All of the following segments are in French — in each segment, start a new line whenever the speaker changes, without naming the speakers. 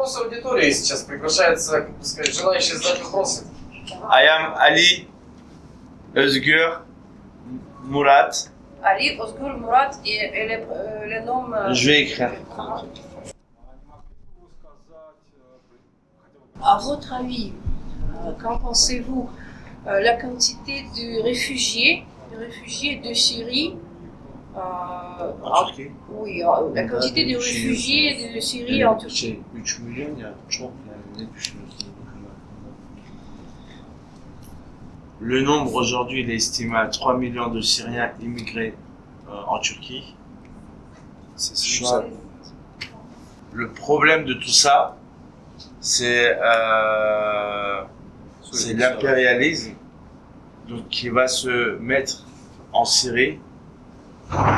вопросы аудитории сейчас. Приглашается, как бы сказать, желающие задать вопросы.
I am Ali Özgür Murat.
Ali Özgür Murat et le nom.
Je vais écrire.
À votre avis, qu'en pensez-vous la quantité de réfugiés de Syrie
En Türkiye.
Oui, la quantité de réfugiés de Syrie en Turquie.
3 milyon ya çok yani ne düşünüyorsunuz bu konu hakkında? Le nombre aujourd'hui il est estimé à 3 millions de Syriens immigrés en Turquie. C'est ça. Le problème de tout ça, c'est l'impérialisme donc, qui va se mettre en Syrie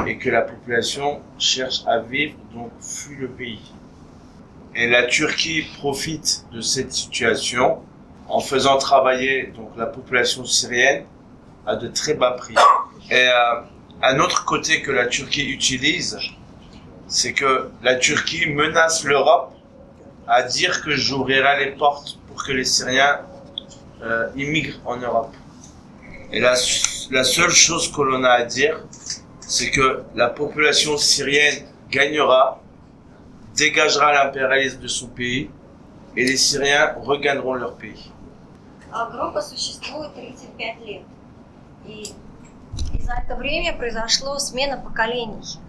et que la population cherche à vivre, donc fuit le pays. Et la Turquie profite de cette situation en faisant travailler donc, la population syrienne à de très bas prix. Et un autre côté que la Turquie utilise, c'est que la Turquie menace l'Europe à dire que j'ouvrirai les portes pour que les Syriens immigrent en Europe. Et la seule chose que l'on a à dire, c'est que la population syrienne gagnera, dégagera l'impérialisme de son pays et les Syriens regagneront leur pays.
Группа существует 35 лет. И за это время произошла смена поколений.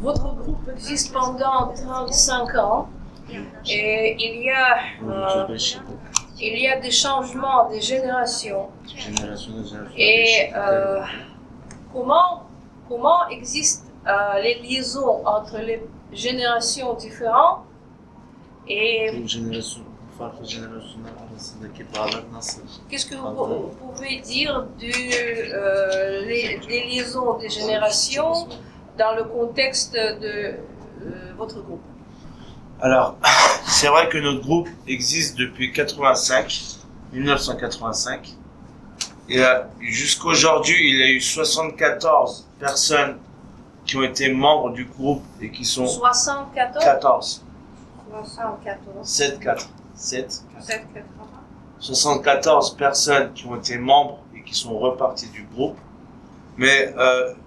Votre groupe existe pendant 35 ans et il y a des changements des générations. Et comment existent les liaisons entre les générations différentes et qu'est-ce que vous pouvez dire des liaisons des générations dans le contexte de votre groupe?
Alors, c'est vrai que notre groupe existe depuis 1985. Et jusqu'aujourd'hui, il y a eu 74 personnes qui ont été membres du groupe et qui sont
74
14.
74
7. 74 personnes qui ont été membres et qui sont reparties du groupe. Mais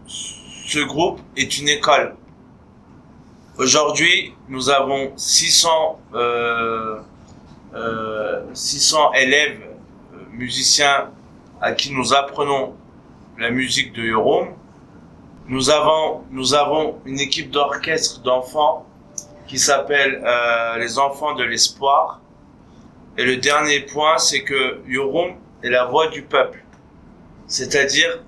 ce groupe est une école. Aujourd'hui, nous avons 600 élèves musiciens à qui nous apprenons la musique de Yorum. Nous avons une équipe d'orchestre d'enfants qui s'appelle les enfants de l'espoir. Et le dernier point, c'est que Yorum est la voix du peuple. C'est-à-dire,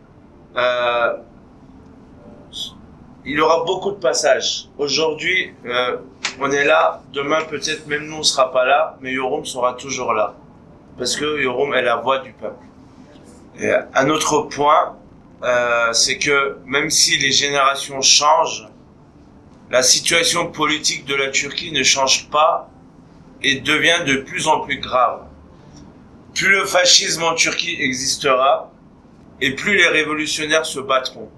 il y aura beaucoup de passages. Aujourd'hui, on est là. Demain, peut-être même nous, on ne sera pas là. Mais Yorum sera toujours là. Parce que Yorum est la voix du peuple. Et un autre point, c'est que même si les générations changent, la situation politique de la Turquie ne change pas et devient de plus en plus grave. Plus le fascisme en Turquie existera et plus les révolutionnaires se battront.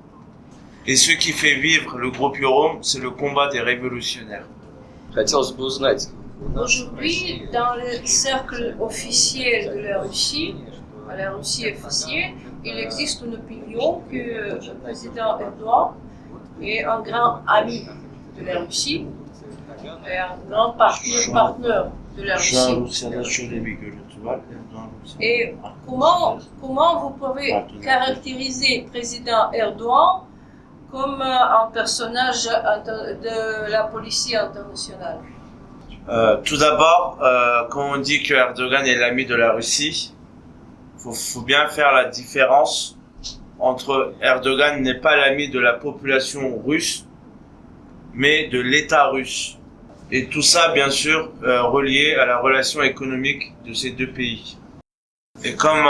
Et ce qui fait vivre le groupe Yorum, c'est le combat des révolutionnaires.
Хотелось бы узнать.
Aujourd'hui, dans le cercle officiel de la Russie officielle, il existe une opinion que le président Erdogan est un grand ami de la Russie et un grand partenaire de la
Şu an
Russie.
Rusya'da şöyle bir görüntü var.
Et comment vous pouvez caractériser le président Erdogan comme un personnage de la police internationale?
Tout d'abord, quand on dit que Erdogan est l'ami de la Russie, faut bien faire la différence entre Erdogan n'est pas l'ami de la population russe, mais de l'État russe. Et tout ça, bien sûr, relié à la relation économique de ces deux pays. Et comme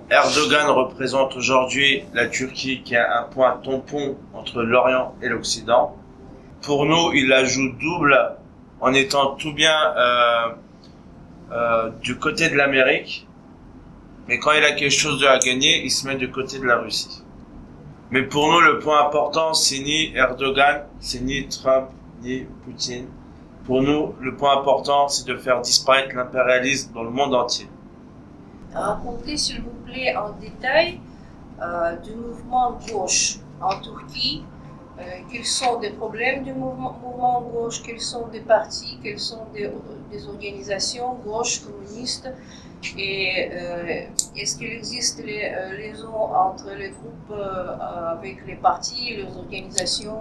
Erdogan représente aujourd'hui la Turquie, qui est un point tampon entre l'Orient et l'Occident, pour nous, il la joue double en étant tout bien du côté de l'Amérique, mais quand il a quelque chose à gagner, il se met du côté de la Russie. Mais pour nous, le point important, c'est ni Erdogan, c'est ni Trump, ni Poutine, Pour nous, le point important, c'est de faire disparaître l'impérialisme dans le monde entier.
Racontez s'il vous plaît en détail du mouvement gauche en Turquie. Quels sont les problèmes du mouvement gauche, quels sont des partis, quelles sont des organisations gauche, communistes, et est-ce qu'il existe les liaisons entre les groupes avec les partis et les organisations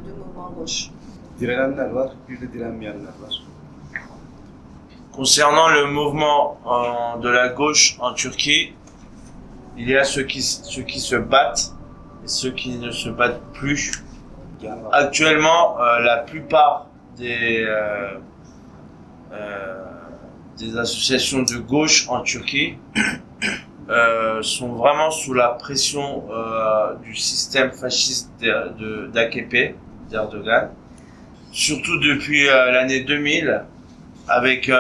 du mouvement gauche.
Direnenler var, bir de direnmeyenler var.
Concernant le mouvement de la gauche en Turquie, il y a ceux qui se battent et ceux qui ne se battent plus.
Genel olarak
Actuellement, la plupart des associations de gauche en Turquie sont vraiment sous la pression du système fasciste d'AKP, d'Erdogan. Surtout depuis l'année 2000, avec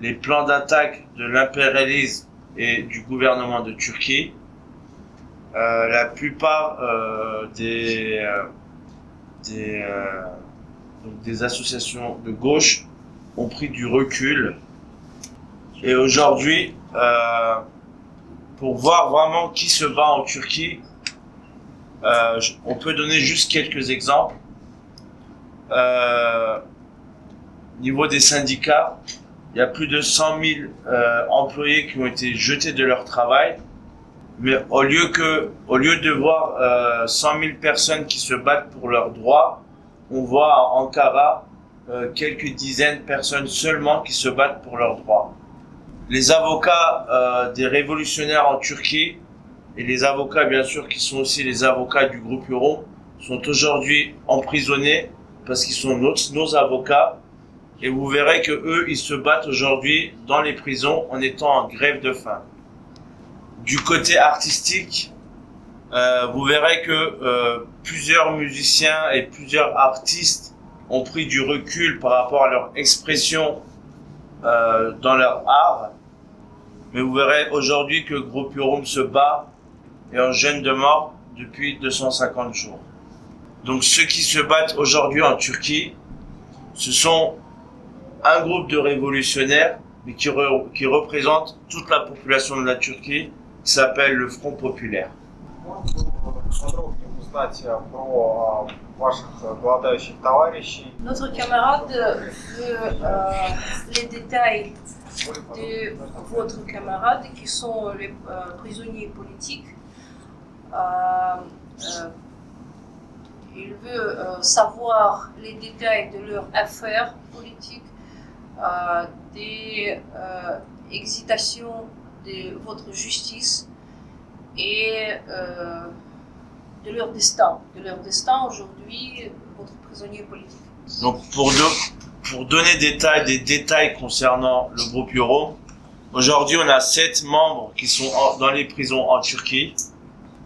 les plans d'attaque de l'impérialisme et du gouvernement de Turquie, la plupart des associations de gauche ont pris du recul. Et aujourd'hui, pour voir vraiment qui se bat en Turquie, on peut donner juste quelques exemples. Niveau des syndicats, il y a plus de 100 000 employés qui ont été jetés de leur travail. Mais au lieu de voir 100 000 personnes qui se battent pour leurs droits, on voit à Ankara quelques dizaines de personnes seulement qui se battent pour leurs droits. Les avocats des révolutionnaires en Turquie et les avocats bien sûr qui sont aussi les avocats du groupe Euro sont aujourd'hui emprisonnés parce qu'ils sont nos avocats, et vous verrez que eux ils se battent aujourd'hui dans les prisons en étant en grève de faim. Du côté artistique, vous verrez que plusieurs musiciens et plusieurs artistes ont pris du recul par rapport à leur expression dans leur art. Mais vous verrez aujourd'hui que Groupe Yorum se bat et en gêne de mort depuis 250 jours. Donc ceux qui se battent aujourd'hui en Turquie, ce sont un groupe de révolutionnaires, mais qui représentent toute la population de la Turquie, qui s'appelle le Front Populaire.
Notre camarade veut les détails de votre camarade qui sont les prisonniers politiques. Il veut savoir les détails de leurs affaires politiques, des hésitations de votre justice et de leur destin. De leur destin aujourd'hui, votre prisonnier politique.
Donc pour donner des détails concernant le groupe Euro, aujourd'hui on a 7 membres qui sont dans les prisons en Turquie.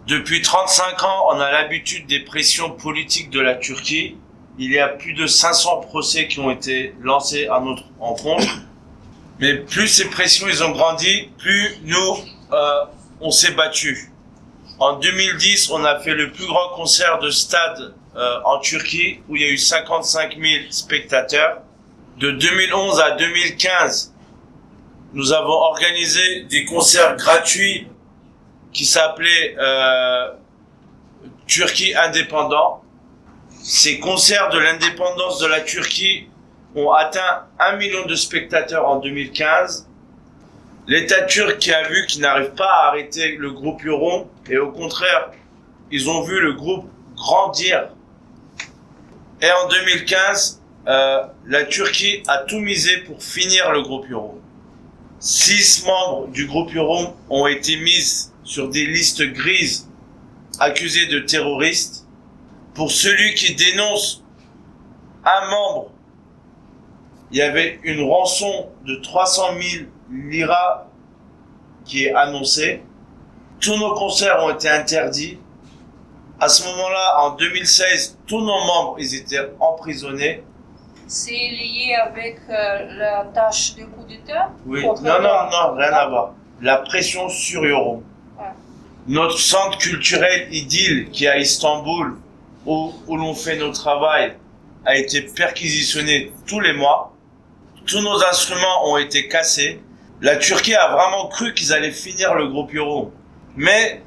Depuis 35 ans, on a l'habitude des pressions politiques de la Turquie. Il y a plus de 500 procès qui ont été lancés à notre encontre. Mais plus ces pressions ils ont grandi, plus nous on s'est battus. En 2010, on a fait le plus grand concert de stade en Turquie où il y a eu 55 000 spectateurs. De 2011 à 2015, nous avons organisé des concerts gratuits qui s'appelait Turquie indépendant. Ces concerts de l'indépendance de la Turquie ont atteint 1 million de spectateurs en 2015. L'État turc qui a vu qu'il n'arrive pas à arrêter le groupe Euro, et au contraire, ils ont vu le groupe grandir. Et en 2015, la Turquie a tout misé pour finir le groupe Euro. 6 membres du groupe Euro ont été mis sur des listes grises, accusés de terroristes. Pour celui qui dénonce un membre, il y avait une rançon de 300 000 liras qui est annoncée. Tous nos concerts ont été interdits. À ce moment-là, en 2016, tous nos membres, ils étaient emprisonnés.
C'est lié avec la tâche de coup d'État?
Oui, non, rien à voir. La pression sur Euro.
Ouais.
Notre centre culturel Idil, qui est à Istanbul, où l'on fait nos travail, a été perquisitionné tous les mois. Tous nos instruments ont été cassés. La Turquie a vraiment cru qu'ils allaient finir le groupe Euro. Mais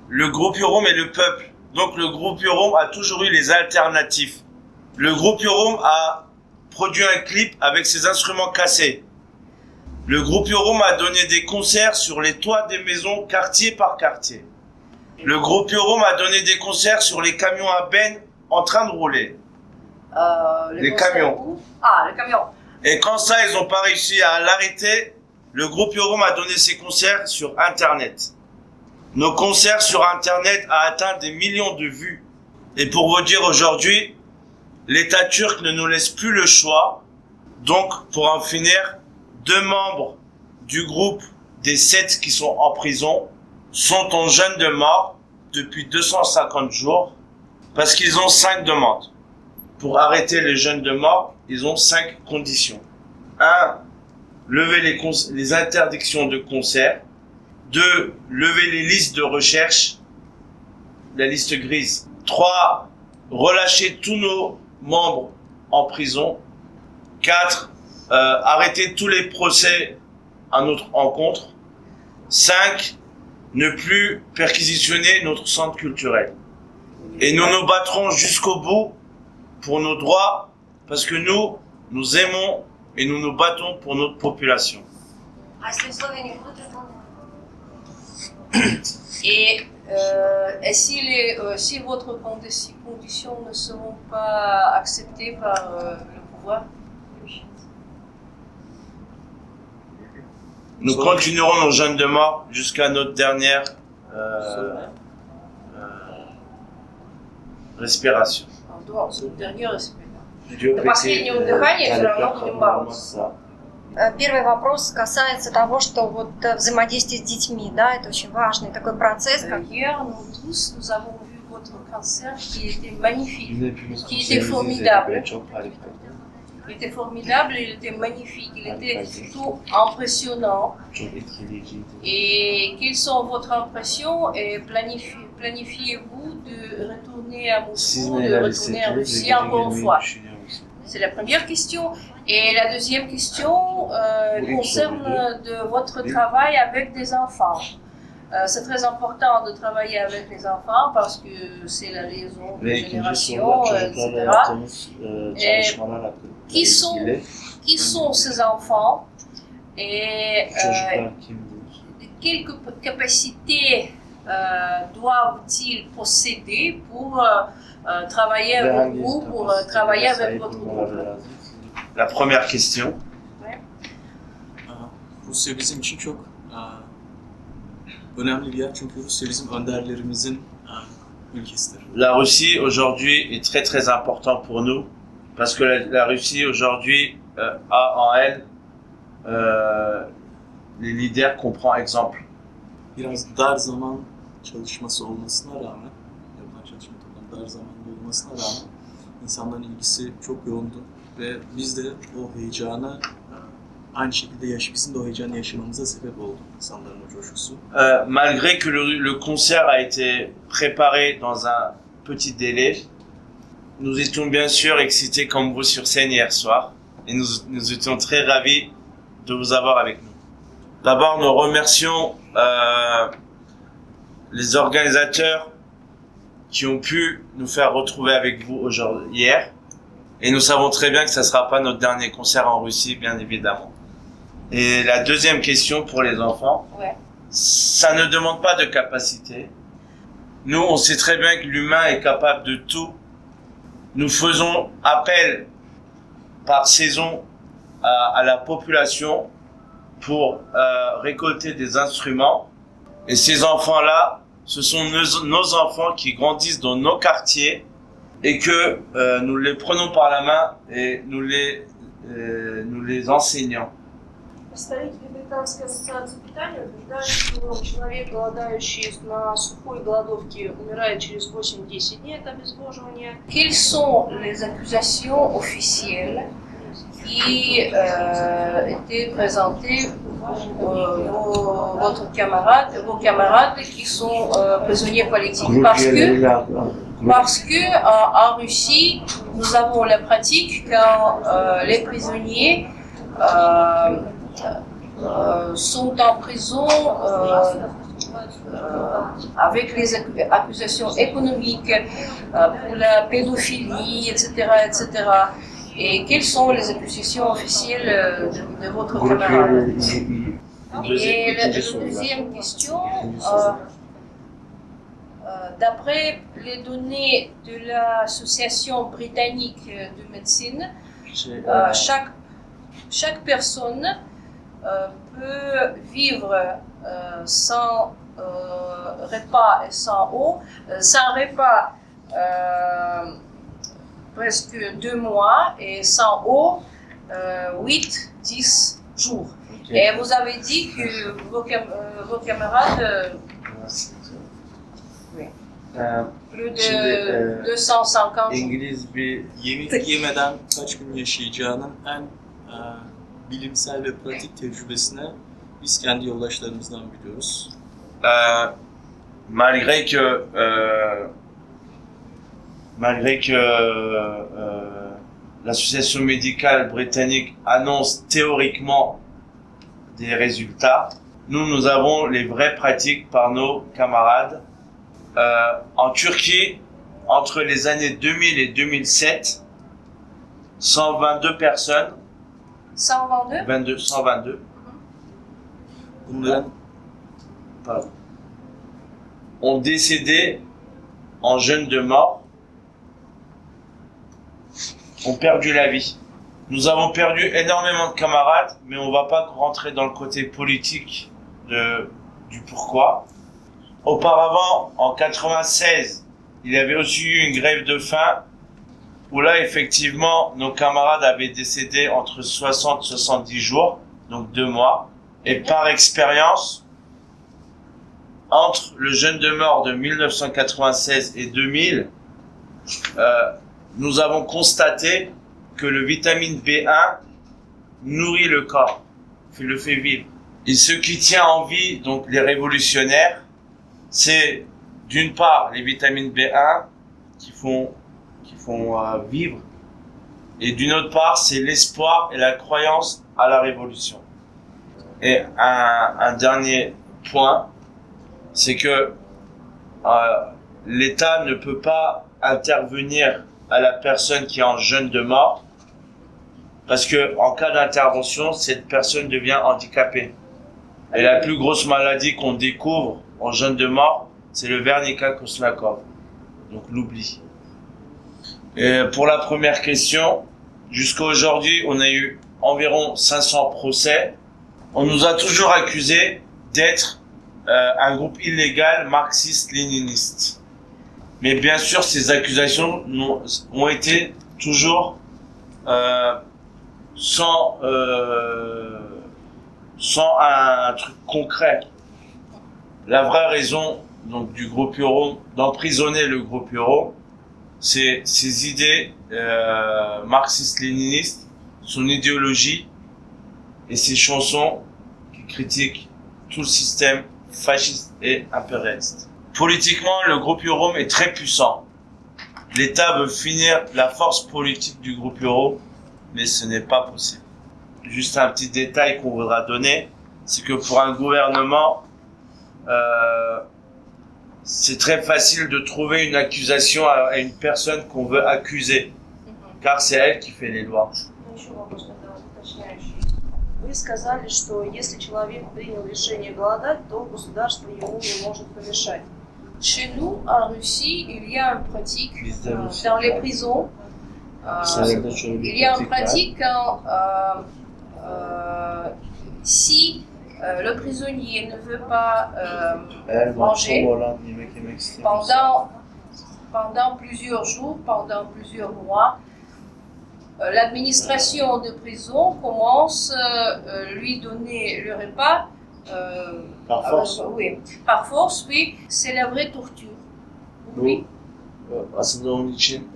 le groupe Euro est le peuple. Donc le groupe Euro a toujours eu les alternatives. Le groupe Euro a produit un clip avec ses instruments cassés. Le groupe Euro a donné des concerts sur les toits des maisons, quartier par quartier. Le groupe Euro a donné des concerts sur les camions à benne en train de rouler. Les camions.
Où? Ah, les camions.
Et quand ça, ils n'ont pas réussi à l'arrêter, le groupe Euro a donné ses concerts sur Internet. Nos concerts sur Internet ont atteint des millions de vues. Et pour vous dire aujourd'hui, l'État turc ne nous laisse plus le choix. Donc, pour en finir, 2 membres du groupe des 7 qui sont en prison sont en jeûne de mort depuis 250 jours parce qu'ils ont 5 demandes. Pour arrêter les jeûnes de mort, ils ont 5 conditions. 1. Lever les interdictions de concert. 2. Lever les listes de recherche, la liste grise. 3. Relâcher tous nos membres en prison. 4. Arrêter tous les procès à notre encontre. 5. Ne plus perquisitionner notre centre culturel. Et nous nous battrons jusqu'au bout pour nos droits, parce que nous aimons et nous nous battons pour notre population.
А если условия не будут выполнены?
Et si votre conditions ne seront pas acceptées par le pouvoir,
Nous continuerons nos jeûnes de mort jusqu'à notre dernière respiration.
до dernier respect. До последнего дыхания все равно будем бороться.
Первый вопрос касается того, что вот взаимодействие с детьми, да, это очень важный такой процесс.
Hier, nous avons vu votre cancer qui était magnifique, qui était formidable. Il était formidable, il était magnifique, il était surtout impressionnant. Et quelles sont votre impression et planifiez-vous de retourner à Moscou, de retourner en Russie encore une fois? C'est la première question. Et la deuxième question concerne de votre travail avec des enfants. C'est très important de travailler avec les enfants parce que c'est la liaison de génération, etc. Et qui sont ces enfants et quelles capacités doivent-ils posséder pour travailler avec vous, pour travailler avec votre groupe?
La première question.
Rusya bizim için çok önemli bir yer çünkü Rusya bizim önderlerimizin ülkesidir.
La Russie aujourd'hui est très très important pour nous parce que la Russie aujourd'hui a en elle les leaders qu'on prend exemple.
Biraz dar zaman çalışması olmasına rağmen, yapılan çalışma toplam dar zamanda olmasına rağmen insanların ilgisi çok yoğundu ve biz de o heyecanı aynı şekilde bizim de o heyecanı yaşamamıza sebep oldu insanların o coşkusu.
Malgré que le concert a été préparé dans un petit délai, nous étions bien sûr excités comme vous sur scène hier soir et nous étions très ravis de vous avoir avec nous. D'abord, nous remercions les organisateurs qui ont pu nous faire retrouver avec vous hier. Et nous savons très bien que ça ne sera pas notre dernier concert en Russie, bien évidemment. Et la deuxième question pour les enfants, ça ne demande pas de capacité. Nous, on sait très bien que l'humain est capable de tout. Nous faisons appel par saison à la population pour récolter des instruments. Et ces enfants-là, ce sont nos enfants qui grandissent dans nos quartiers et que nous les prenons par la main et nous les enseignons.
Представители Британской ассоциации питания утверждают, что человек, голодающий на сухой голодовке, умирает через 8-10 дней от обезвоживания. Quelles sont les accusations officielles qui étaient présentées vos camarades qui sont prisonniers politiques? Parce que Parce que en Russie, nous avons la pratique quand les prisonniers sont en prison avec les accusations économiques pour la pédophilie, etc., etc. Et quelles sont les accusations officielles de votre camarade? Et la deuxième question, d'après les données de l'Association britannique de médecine, chaque personne peut vivre sans repas et sans eau, sans repas presque 2 mois et sans eau 8-10 jours.
Okay.
Et vous avez dit que vos camarades plus de 250 jours.
İngiliz bir
Yemek yemeden kaç gün yaşayacağının en bilimsel ve pratik tecrübesine biz kendi yoldaşlarımızdan biliyoruz.
Malgré que l'association médicale britannique annonce théoriquement des résultats, nous avons les vraies pratiques par nos camarades. En Turquie, entre les années 2000 et 2007, 122 personnes 122
Bunların
ont décédé en jeûne de mort, ont perdu la vie. Nous avons perdu énormément de camarades, mais on ne va pas rentrer dans le côté politique du pourquoi. Auparavant, en 96, il y avait aussi eu une grève de faim où là, effectivement, nos camarades avaient décédé entre 60 et 70 jours, donc 2 mois. Et par expérience, entre le jeûne de mort de 1996 et 2000, nous avons constaté que le vitamine B1 nourrit le corps, le fait vivre. Et ce qui tient en vie, donc les révolutionnaires, c'est d'une part les vitamines B1 qui font vivre, et d'une autre part, c'est l'espoir et la croyance à la révolution. Et un dernier point, c'est que l'État ne peut pas intervenir à la personne qui est en jeûne de mort, parce que en cas d'intervention, cette personne devient handicapée. Et la plus grosse maladie qu'on découvre en jeûne de mort, c'est le Wernicke-Korsakoff, donc l'oubli. Et pour la première question, jusqu'à aujourd'hui, on a eu environ 500 procès. On nous a toujours accusés d'être un groupe illégal marxiste-léniniste. Mais bien sûr, ces accusations ont été toujours sans un truc concret. La vraie raison donc du groupe Euro, d'emprisonner le groupe Euro, c'est ses idées marxistes-léninistes, son idéologie et ses chansons qui critiquent tout le système fasciste et impérialiste. Politiquement, le groupe Euro est très puissant. L'État veut finir la force politique du groupe Euro, mais ce n'est pas possible. Juste un petit détail qu'on voudra donner, c'est que pour un gouvernement, c'est très facile de trouver une accusation à une personne qu'on veut accuser, car c'est elle qui fait les lois.
Вы сказали, что если человек принял решение голодать, то государство ему не может помешать.
Chez nous, en Russie, il y a une pratique dans les prisons. Il y a une pratique quand si le prisonnier ne veut pas manger pendant plusieurs jours, pendant plusieurs mois, l'administration de prison commence à lui donner le repas
Par force.
Oui, par force, oui, c'est la vraie torture. Oui.
Aslında onun için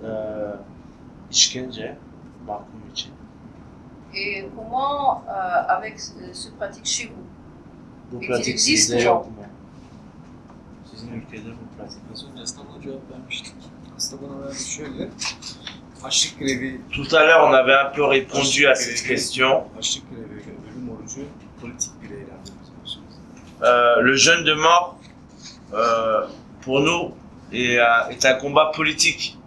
işkence, mahkum için.
Et comment, avec ce pratique chez vous?
Bu
Peki,
pratik
existe
sizde
mi?
yok mu? Sizin ülkede bu pratik.
Az önce İstanbul'a cevap vermiştik.
Aslında buna şöyle, açlık grevi,
Tout à l'heure, on avait un peu répondu à cette question.
açlık grevi ve ölüm orucu politik bir eylemdir.
Le jeûne de mort, pour nous, est un combat politique.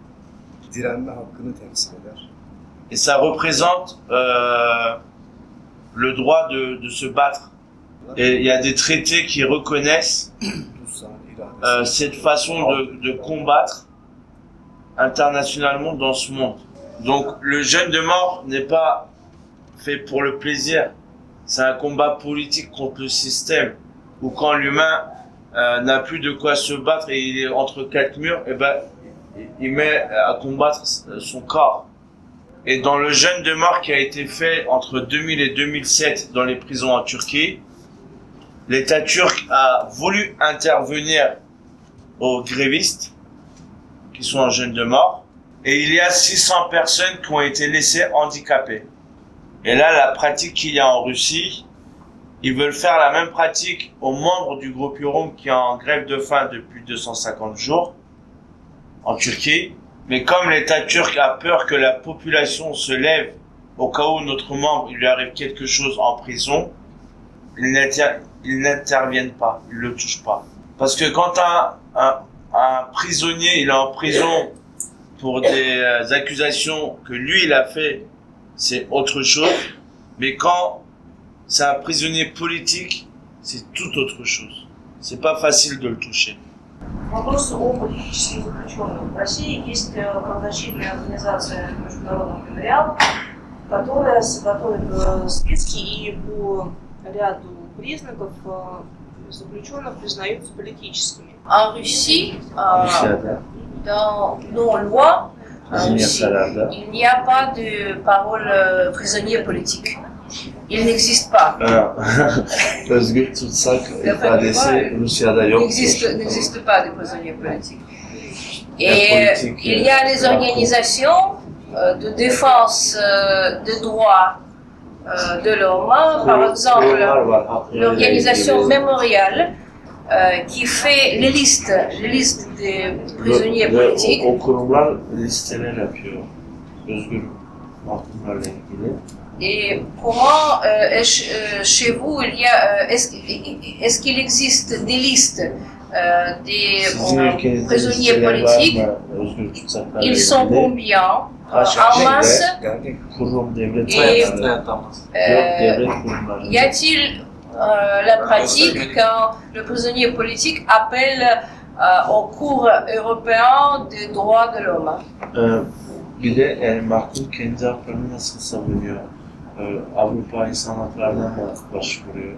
Direnme hakkını temsil eder.
Et ça représente le droit de se battre. Et il y a des traités qui reconnaissent
Kutsal iradesi.
cette façon de combattre internationalement dans ce monde. Donc le jeûne de mort n'est pas fait pour le plaisir. C'est un combat politique contre le système. Où quand l'humain n'a plus de quoi se battre et il est entre quatre murs, et ben, il met à combattre son corps. Et dans le jeûne de mort qui a été fait entre 2000 et 2007 dans les prisons en Turquie, l'État turc a voulu intervenir aux grévistes qui sont en jeûne de mort. Et il y a 600 personnes qui ont été laissées handicapées. Et là, la pratique qu'il y a en Russie, ils veulent faire la même pratique aux membres du groupe Urum qui est en grève de faim depuis 250 jours en Turquie. Mais comme l'État turc a peur que la population se lève au cas où notre membre il lui arrive quelque chose en prison, ils n'interviennent pas, ils le touchent pas. Parce que quand un prisonnier il est en prison pour des accusations que lui il a fait, c'est autre chose. Mais quand c'est un prisonnier politique, c'est tout autre chose. C'est pas facile de le toucher.
Вопрос о политических заключенных. В России есть правозащитная организация «Международный мемориал», которая готовит списки и по ряду признаков заключенных признаются политическими.
En Russie, dans nos lois, en Russie, il n'y a pas de parole prisonnier politique. Il n'existe pas.
Özgür tutsak ifadesi Rusya'da yok.
N'existe pas de prisonniers politiques. Et il y a les organisations de défense des droits de l'homme, par exemple l'organisation Mémorial qui fait les listes des prisonniers politiques.
O kurumlar listeler yapıyor. Özgür mahkumlarla ilgili.
Et comment chez vous il y a est-ce qu'il existe des listes des prisonniers politiques? Ils sont combien en masse?
Kurum devlet
Et
yok devlet kurumları.
y a-t-il la pratique quand le prisonnier politique appelle au cours européen des droits de l'homme?
Bir de yani mahkum kendi haklarını nasıl savunuyor? Avrupa İnsan Hakları'na başvuruyor.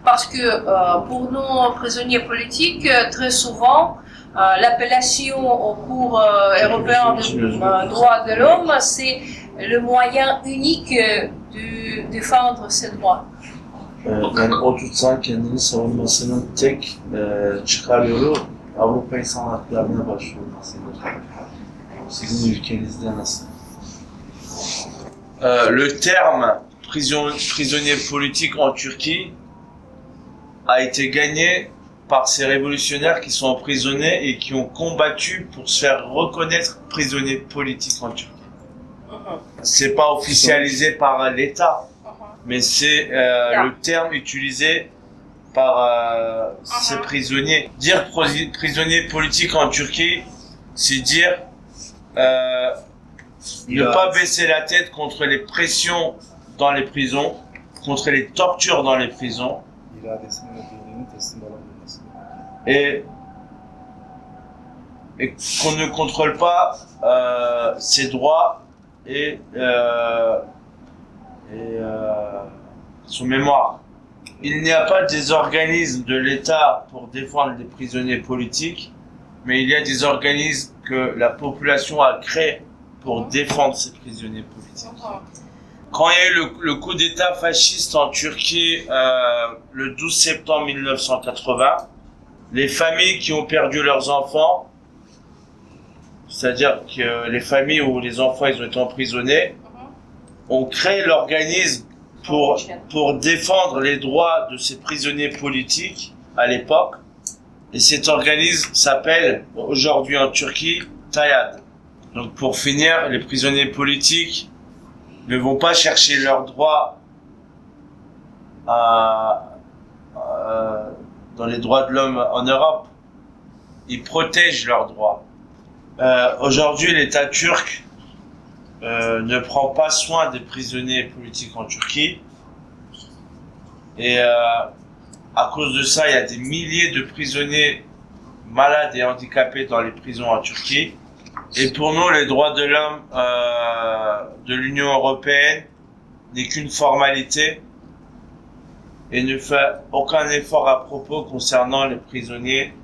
Parce que pour nos prisonniers politiques, très souvent, l'appellation au cours européen des droits de l'homme, c'est le moyen unique de défendre ses droits.
Yani o tutsan kendini savunmasının tek çıkar yolu Avrupa İnsan Hakları'na başvurmasıdır. Sizin ülkenizde nasıl? Le terme prisonnier politique en Turquie a été gagné par ces révolutionnaires qui sont emprisonnés et qui ont combattu pour se faire reconnaître prisonniers politiques en Turquie. C'est pas officialisé par l'État, mais c'est le terme utilisé par ces prisonniers. Dire prisonnier politique en Turquie, c'est dire ne pas baisser la tête contre les pressions dans les prisons, contre les tortures dans les prisons,
İradesinin ve dininin teslim olabilmesi.
et qu'on ne contrôle pas ses droits et son mémoire. Il n'y a pas des organismes de l'État pour défendre les prisonniers politiques, mais il y a des organismes que la population a créés pour défendre ces prisonniers politiques. Quand il y a eu le coup d'État fasciste en Turquie le 12 septembre 1980, les familles qui ont perdu leurs enfants, c'est-à-dire que les familles où les enfants ils ont été emprisonnés, ont créé l'organisme pour défendre les droits de ces prisonniers politiques à l'époque. Et cet organisme s'appelle aujourd'hui en Turquie TAYAD. Donc pour finir, les prisonniers politiques ne vont pas chercher leurs droits dans les droits de l'homme en Europe. Ils protègent leurs droits. Aujourd'hui, l'État turc ne prend pas soin des prisonniers politiques en Turquie. Et à cause de ça, il y a des milliers de prisonniers malades et handicapés dans les prisons en Turquie. Et pour nous, les droits de l'homme de l'Union européenne n'est qu'une formalité et ne fait aucun effort à propos concernant les prisonniers.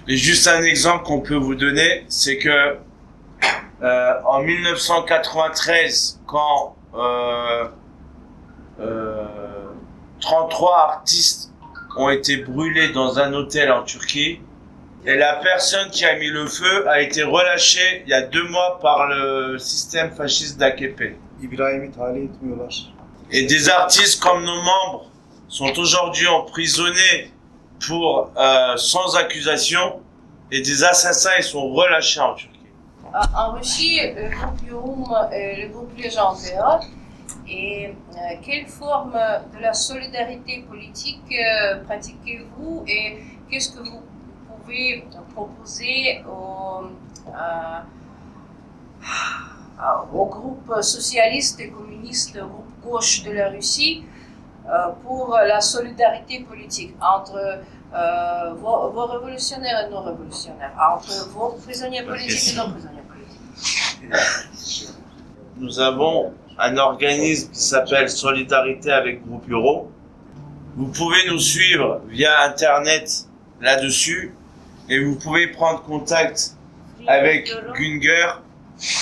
Et juste un exemple qu'on peut vous donner, c'est que en 1993, quand 33 artistes ont été brûlés dans un hôtel en Turquie, et la personne qui a mis le feu a été relâchée il y a 2 mois par le système fasciste d'AKP.
İbrahim'i tahliye etmiyorlar.
Et des artistes comme nos membres sont aujourd'hui emprisonnés pour sans accusation, et des assassins ils sont relâchés en Turquie.
En Russie, le groupe Yorum regroupe les gens dehors. Et quelle forme de la solidarité politique pratiquez-vous et qu'est-ce que vous pouvez proposer au groupe socialiste et communiste, au groupe gauche de la Russie pour la solidarité politique entre vos révolutionnaires et non révolutionnaires, entre vos prisonniers politiques et non prisonniers politiques?
Nous avons un organisme qui s'appelle Solidarité avec Groupe Euro. Vous pouvez nous suivre via Internet là-dessus et vous pouvez prendre contact avec Günger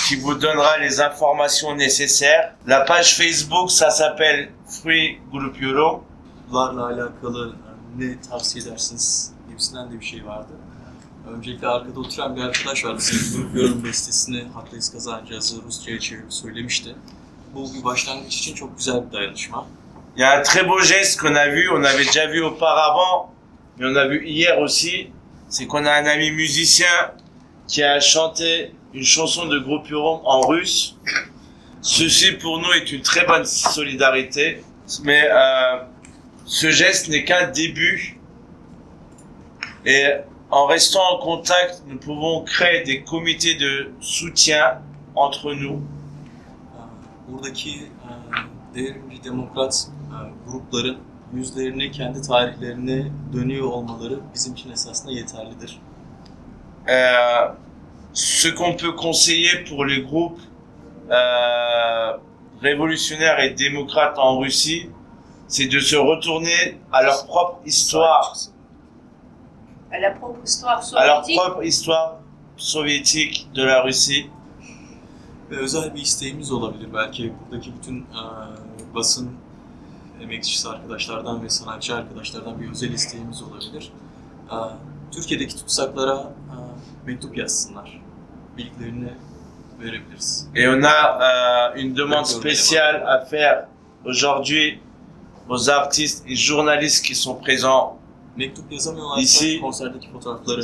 qui vous donnera les informations nécessaires. La page Facebook, ça s'appelle Free Group Euro.
Bunlarla alakalı ne tavsiye edersiniz gibisinden de bir şey vardı. Öncelikle arkada oturan bir arkadaş vardı. Sevgili Yorum bestesini Haklıyız Kazanacağız'ı Rusça'ya çevirip söylemişti. Bu bir başlangıç için çok güzel bir dayanışma.
Il y a un très beau geste qu'on a vu, on avait déjà vu auparavant, mais on a vu hier aussi, c'est qu'on a un ami musicien qui a chanté une chanson de Groupe Euro en russe. Ceci pour nous est une très bonne solidarité, mais ce geste n'est qu'un début. Et en restant en contact, nous pouvons créer des comités de soutien entre nous.
Buradaki devrimci demokrat grupların yüzlerini kendi tarihlerine dönüyor olmaları bizim için esasında yeterlidir.
Ce qu'on peut conseiller pour les groupes révolutionnaires et démocrates en Russie, c'est de se retourner à leur propre histoire,
À la propre histoire
à leur
soviétique.
propre histoire soviétique de la Russie.
Ve özel bir isteğimiz olabilir. Belki buradaki bütün basın emekçisi arkadaşlardan ve sanatçı arkadaşlardan bir özel isteğimiz olabilir. Türkiye'deki tutsaklara mektup yazsınlar. Bilgilerini verebiliriz.
Et on a une demande spéciale à faire aujourd'hui aux artistes et journalistes qui sont présents.
Mektup yazamıyorlarsa
Ici,
konserdeki fotoğrafları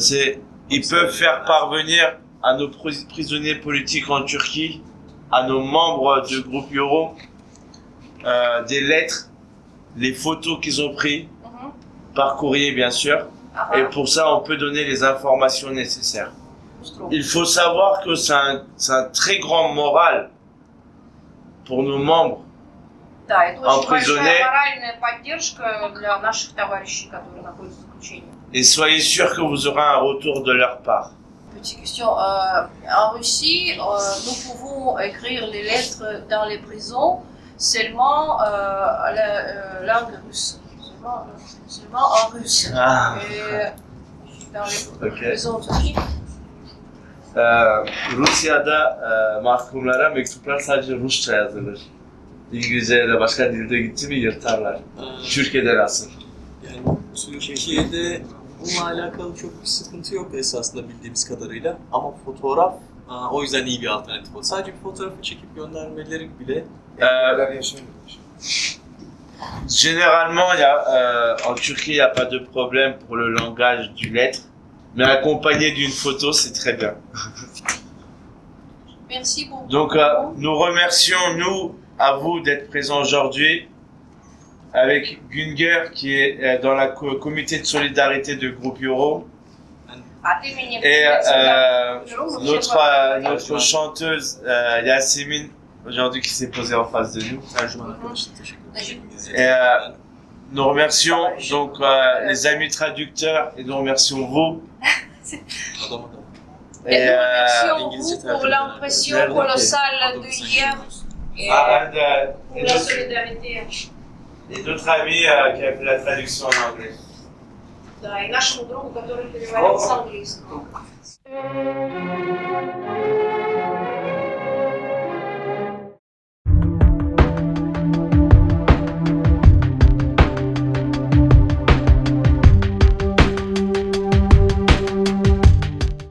Ils peuvent faire parvenir à nos prisonniers politiques en Turquie, à nos membres de groupe Euro, des lettres, les photos qu'ils ont prises, par courrier bien sûr. Et pour ça, on peut donner les informations nécessaires. Il faut savoir que c'est un très grand moral pour nos membres.
Да, это очень
Emprisonné.
большая моральная поддержка для наших товарищей, которые находятся в заключении.
Et soyez sûrs que vous aurez un retour de leur part.
Petite question. En Russie, nous pouvons écrire les lettres dans les prisons seulement la langue russe. Seulement en russe.
Ah.
Et dans les
Ok.
prisons turques.
Rusya'da mahkumlara mektuplar sadece Rusça yazılır. İngilizce ya da başka dilde gitti mi yırtarlar. Türkiye'de nasıl?
Yani Türkiye'de bununla alakalı çok bir sıkıntı yok esasında bildiğimiz kadarıyla. Ama fotoğraf o yüzden iyi bir alternatif oldu. Sadece bir fotoğrafı çekip göndermeleri bile
Neler yaşanıyor.
Généralement, en Turquie, il n'y a pas de problème pour le langage du lettre, mais accompagné d'une photo, c'est très bien.
Merci beaucoup.
Donc, nous remercions, nous, à vous d'être présents aujourd'hui avec Günger, qui est dans la comité de solidarité de Groupe Euro,
От имени
et
председателя
notre chanteuse Yasemin, aujourd'hui qui s'est posée en face de nous.
Tercüman arkadaşına teşekkür ederim.
Et nous remercions donc les amis traducteurs et nous remercions vous.
Adama da.
Et
Et,
nous remercions
İngilizce
vous
tercüme
pour
eden
l'impression
Nerede ki?
colossale
Adamı
de
sen
hier
görüyorsun.
et
et
pour la solidarité.
d'autres amis qui a fait la traduction en anglais.
Да, и нашему другу, который переводил с английского.